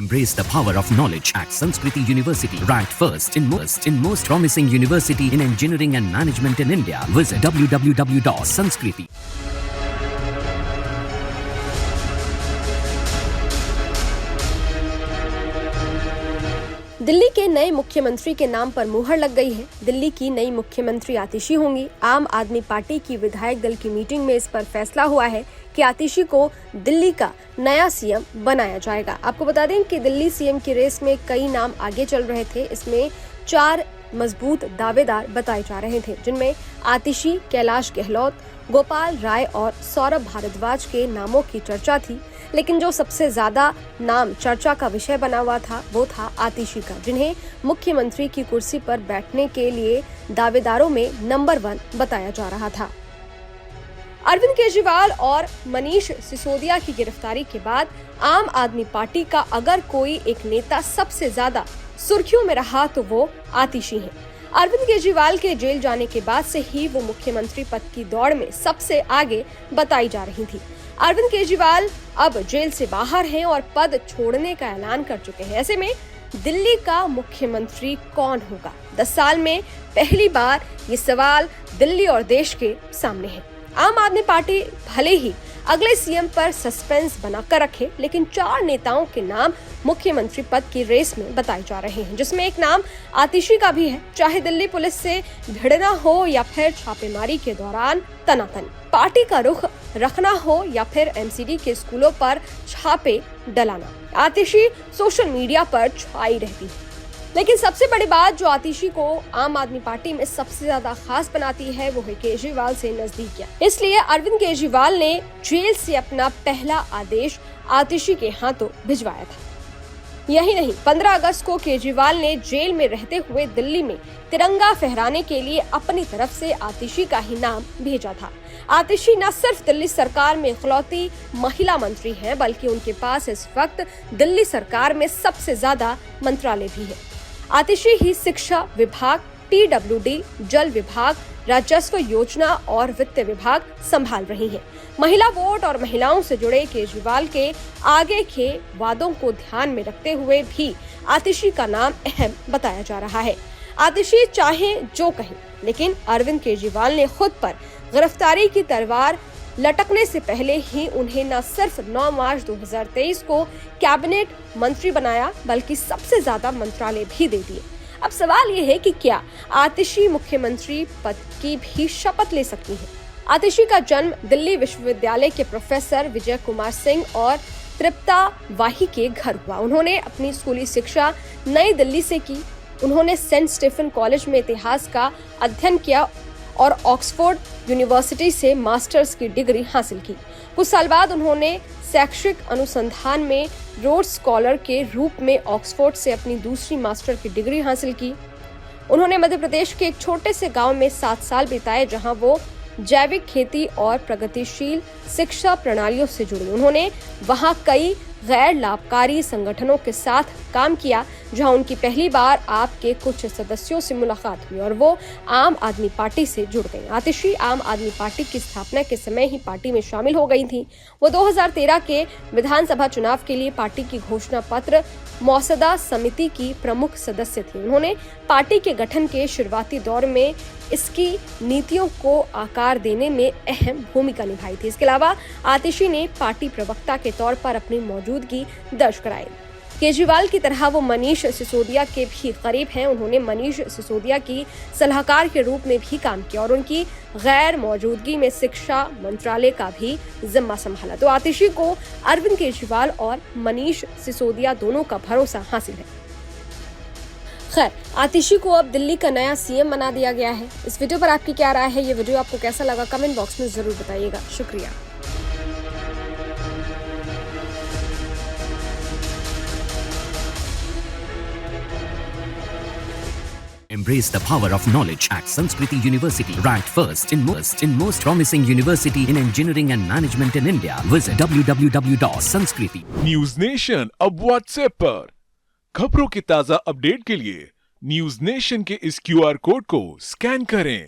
Embrace the power of knowledge at Sanskriti University. Ranked first in most promising university in engineering and management in India. Visit www.sanskriti. Delhi के नए मुख्यमंत्री के नाम पर मुहर लग गई है। दिल्ली की नई मुख्यमंत्री आतिशी होंगी। आम आदमी पार्टी की विधायक दल की मीटिंग में इस पर फैसला हुआ है कि आतिशी को दिल्ली का नया सीएम बनाया जाएगा। आपको बता दें कि दिल्ली सीएम की रेस में कई नाम आगे चल रहे थे। इसमें 4 मजबूत दावेदार बताए जा रहे थे, जिनमें आतिशी, कैलाश गहलोत, गोपाल राय और सौरभ भारद्वाज के नामों की चर्चा थी। लेकिन जो सबसे ज्यादा नाम चर्चा का विषय बना हुआ था वो था आतिशी का, जिन्हें मुख्यमंत्री की कुर्सी पर बैठने के लिए दावेदारों में नंबर 1 बताया जा रहा था। अरविंद केजरीवाल और मनीष सिसोदिया की गिरफ्तारी के बाद आम आदमी पार्टी का अगर कोई एक नेता सबसे ज्यादा सुर्खियों में रहा तो वो आतिशी हैं। अरविंद केजरीवाल के जेल जाने के बाद से ही वो मुख्यमंत्री पद की दौड़ में सबसे आगे बताई जा रही थी। अरविंद केजरीवाल अब जेल से बाहर हैं और पद छोड़ने का ऐलान कर चुके हैं। ऐसे में दिल्ली का मुख्यमंत्री कौन होगा? 10 साल में पहली बार ये सवाल दिल्ली और देश के सामने है। आम आदमी पार्टी भले ही अगले सीएम पर सस्पेंस बनाकर रखे, लेकिन 4 नेताओं के नाम मुख्यमंत्री पद की रेस में बताए जा रहे हैं, जिसमें एक नाम आतिशी का भी है। चाहे दिल्ली पुलिस से भिड़ना हो या फिर छापेमारी के दौरान तनातनी, पार्टी का रुख रखना हो या फिर एमसीडी के स्कूलों पर छापे डलाना, आतिशी सोशल मीडिया पर छाई रहती है। लेकिन सबसे बड़ी बात जो आतिशी को आम आदमी पार्टी में सबसे ज्यादा खास बनाती है वो है केजरीवाल से नजदीकियां। इसलिए अरविंद केजरीवाल ने जेल से अपना पहला आदेश आतिशी के हाथों भिजवाया था। यही नहीं, 15 अगस्त को केजरीवाल ने जेल में रहते हुए दिल्ली में तिरंगा फहराने के लिए अपनी तरफ से आतिशी का ही नाम भेजा था। आतिशी न सिर्फ दिल्ली सरकार में इकलौती महिला मंत्री हैं, बल्कि उनके पास इस वक्त दिल्ली सरकार में सबसे ज्यादा मंत्रालय भी है। आतिशी ही शिक्षा विभाग, पीडब्ल्यूडी, जल विभाग, राजस्व योजना और वित्त विभाग संभाल रही हैं। महिला वोट और महिलाओं से जुड़े केजरीवाल के आगे के वादों को ध्यान में रखते हुए भी आतिशी का नाम अहम बताया जा रहा है। आतिशी चाहे जो कहें, लेकिन अरविंद केजरीवाल ने खुद पर गिरफ्तारी की तलवार लटकने से पहले ही उन्हें न सिर्फ 9 मार्च 2023 को कैबिनेट मंत्री बनाया, बल्कि सबसे ज्यादा मंत्रालय भी दे दिए। अब सवाल ये है कि क्या आतिशी मुख्यमंत्री पद की भी शपथ ले सकती हैं? आतिशी का जन्म दिल्ली विश्वविद्यालय के प्रोफेसर विजय कुमार सिंह और तृप्ता वाही के घर हुआ। उन्होंने अपनी स्कूली शिक्षा नई दिल्ली से की। उन्होंने सेंट स्टीफन कॉलेज में इतिहास का अध्ययन किया और ऑक्सफोर्ड यूनिवर्सिटी से मास्टर्स की डिग्री हासिल की। कुछ साल बाद उन्होंने शैक्षिक अनुसंधान में रोड्स स्कॉलर के रूप में ऑक्सफोर्ड से अपनी दूसरी मास्टर की डिग्री हासिल की। उन्होंने मध्य प्रदेश के एक छोटे से गांव में 7 साल बिताए, जहां वो जैविक खेती और प्रगतिशील शिक्षा प्रणालियों से जुड़ी। उन्होंने वहां कई गैर लाभकारी संगठनों के साथ काम किया, जहां उनकी पहली बार आपके कुछ सदस्यों से मुलाकात हुई और वो आम आदमी पार्टी से जुड़ गई। आतिशी आम आदमी पार्टी की स्थापना के समय ही पार्टी में शामिल हो गई थी। वो 2013 के विधानसभा चुनाव के लिए पार्टी की घोषणा पत्र मौसदा समिति की प्रमुख सदस्य थी। उन्होंने पार्टी के गठन के शुरुआती दौर में इसकी नीतियों को आकार देने में अहम भूमिका निभाई थी। इसके अलावा आतिशी ने पार्टी प्रवक्ता के तौर पर अपनी मौजूदगी दर्ज कराई। केजरीवाल की तरह वो मनीष सिसोदिया के भी करीब हैं। उन्होंने मनीष सिसोदिया की सलाहकार के रूप में भी काम किया और उनकी गैर मौजूदगी में शिक्षा मंत्रालय का भी जिम्मा संभाला। तो आतिशी को अरविंद केजरीवाल और मनीष सिसोदिया दोनों का भरोसा हासिल है। खैर, आतिशी को अब दिल्ली का नया सीएम बना दिया गया है। इस वीडियो पर आपकी क्या राय है? ये वीडियो आपको कैसा लगा? कमेंट बॉक्स में जरूर बताइएगा। शुक्रिया। Embrace the power of knowledge at Sanskriti University. Ranked first in most promising university in engineering and management in India. Visit www.sanskriti. News nation अब व्हाट्सएप पर खबरों की ताजा अपडेट के लिए न्यूज नेशन के इस QR कोड को स्कैन करें।